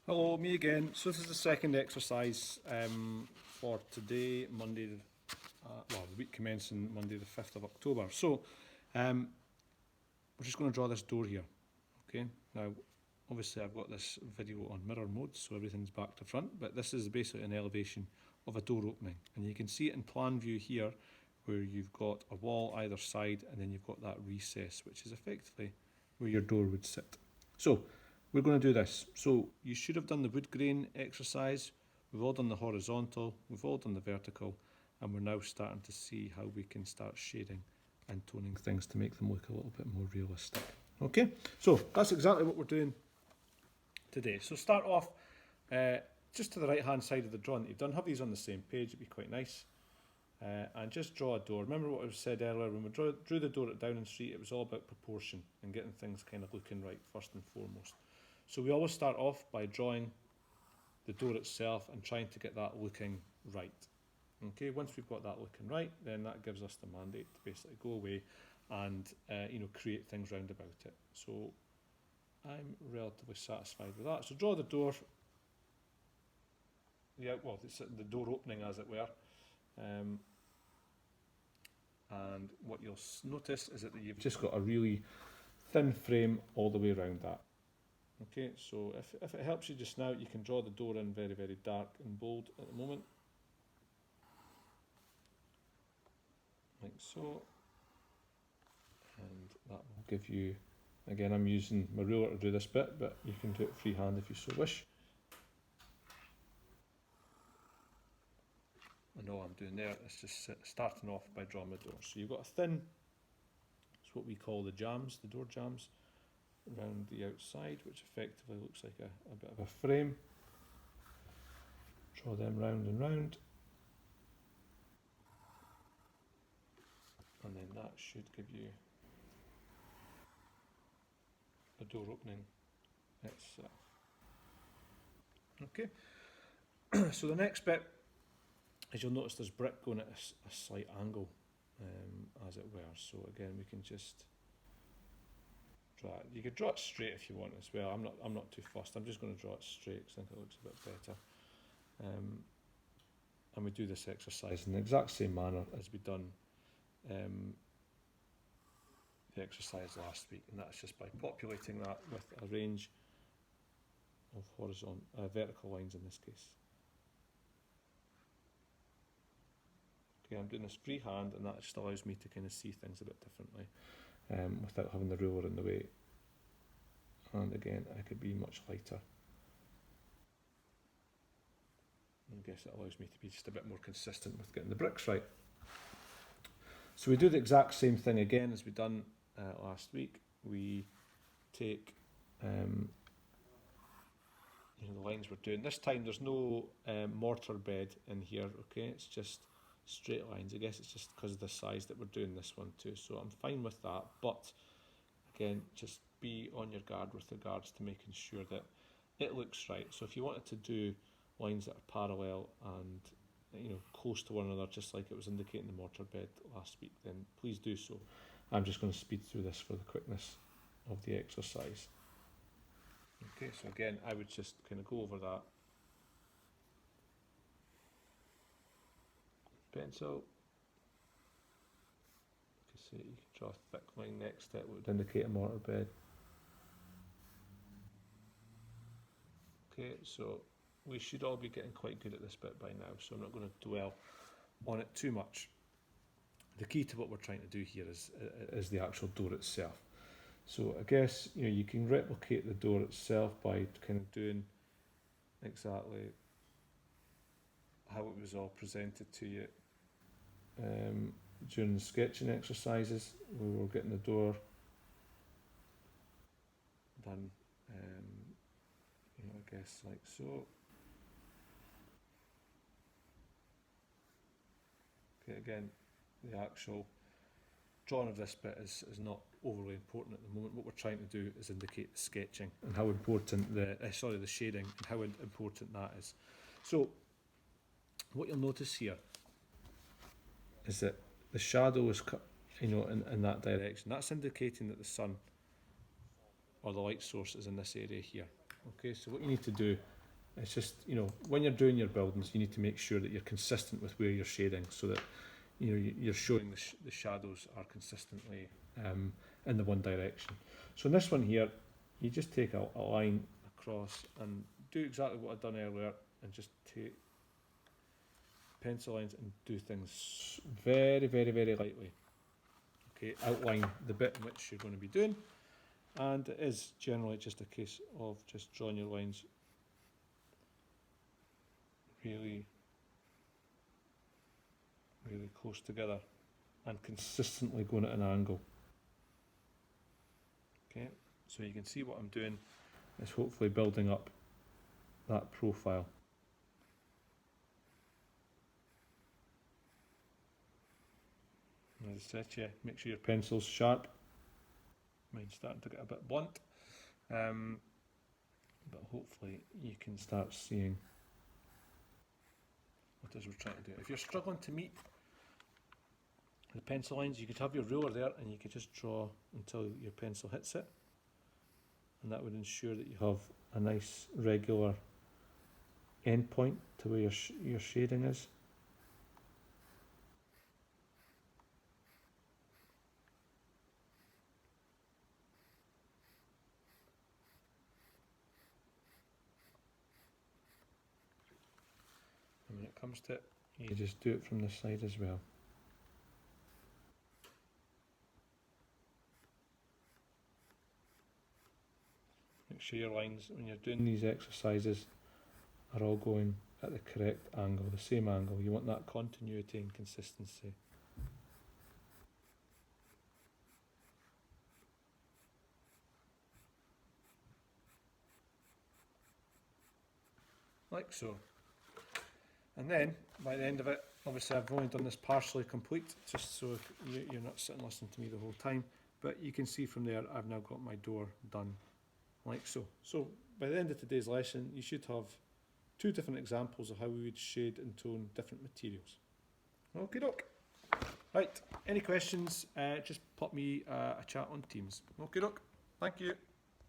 Hello, me again. So this is the second exercise for today, Monday, the week commencing Monday the 5th of October. So we're just going to draw this door here, okay? Now, obviously I've got this video on mirror mode, so everything's back to front, but this is basically an elevation of a door opening. And you can see it in plan view here, where you've got a wall either side, and then you've got that recess, which is effectively where your door would sit. So, we're going to do this. So you should have done the wood grain exercise. We've all done the horizontal, we've all done the vertical, and we're now starting to see how we can start shading and toning things to make them look a little bit more realistic. Okay, so that's exactly what we're doing today. So start off just to the right hand side of the drawing that you've done. Have these on the same page, it'd be quite nice. And just draw a door. Remember what I said earlier, when we drew the door at Downing Street, it was all about proportion and getting things kind of looking right first and foremost. So we always start off by drawing the door itself and trying to get that looking right. Okay, once we've got that looking right, then that gives us the mandate to basically go away and create things round about it. So I'm relatively satisfied with that. So draw the door. Yeah, well, it's the door opening, as it were. And what you'll notice is that you've just got a really thin frame all the way around that. Okay, so if it helps you just now, you can draw the door in very, very dark and bold at the moment. Like so. And that will give you, again, I'm using my ruler to do this bit, but you can do it freehand if you so wish. And all I'm doing there is just starting off by drawing the door. So you've got a thin, it's what we call the jambs, the door jambs, around the outside, which effectively looks like a bit of a frame. Draw them round and round. And then that should give you a door opening itself. Okay, so the next bit is you'll notice there's brick going at a slight angle, as it were. So again, we can just draw it. You could draw it straight if you want as well. I'm not too fussed. I'm just going to draw it straight because I think it looks a bit better. And we do this exercise in the exact same manner as we done the exercise last week, and that's just by populating that with a range of vertical lines in this case. Okay, I'm doing this freehand, and that just allows me to kind of see things a bit differently without having the ruler in the way. And again, I could be much lighter. I guess it allows me to be just a bit more consistent with getting the bricks right. So we do the exact same thing again as we done last week. We take the lines we're doing. This time there's no mortar bed in here, okay? It's just straight lines. I guess it's just because of the size that we're doing this one too. So I'm fine with that, but again, just be on your guard with regards to making sure that it looks right. So if you wanted to do lines that are parallel and close to one another, just like it was indicating the mortar bed last week, then please do so. I'm just going to speed through this for the quickness of the exercise. Okay, so again, I would just kind of go over that. Pencil. You can see you can draw a thick line next to it, which would indicate a mortar bed. Okay, so we should all be getting quite good at this bit by now, so I'm not going to dwell on it too much. The key to what we're trying to do here is the actual door itself. So I guess you can replicate the door itself by kind of doing exactly how it was all presented to you during the sketching exercises. We were getting the door done, I guess like so. Okay, again, the actual drawing of this bit is not overly important at the moment. What we're trying to do is indicate the sketching and how important the shading and how important that is. So what you'll notice here is that the shadow is cut, in that direction. That's indicating that the sun or the light source is in this area here. Okay, so what you need to do It's just, you know, when you're doing your buildings, you need to make sure that you're consistent with where you're shading, so that, you know, you're showing the shadows are consistently in the one direction. So in this one here, you just take a line across and do exactly what I've done earlier, and just take pencil lines and do things very, very, very lightly. Okay, outline the bit in which you're going to be doing, and it is generally just a case of just drawing your lines really, really close together and consistently going at an angle. Okay, so you can see what I'm doing is hopefully building up that profile. As I said, yeah, make sure your pencil's sharp. Mine's starting to get a bit blunt, but hopefully you can start seeing what it is we're trying to do. If you're struggling to meet the pencil lines, you could have your ruler there and you could just draw until your pencil hits it, and that would ensure that you have a nice regular end point to where your shading is. And when it comes to it, you just do it from this side as well. Make sure your lines, when you're doing these exercises, are all going at the correct angle, the same angle. You want that continuity and consistency. Like so. And then, by the end of it, obviously I've only done this partially complete, just so you're not sitting listening to me the whole time, but you can see from there I've now got my door done, like so. So, by the end of today's lesson, you should have 2 different examples of how we would shade and tone different materials. Okie doke. Right, any questions, just pop me a chat on Teams. Okie doke. Thank you.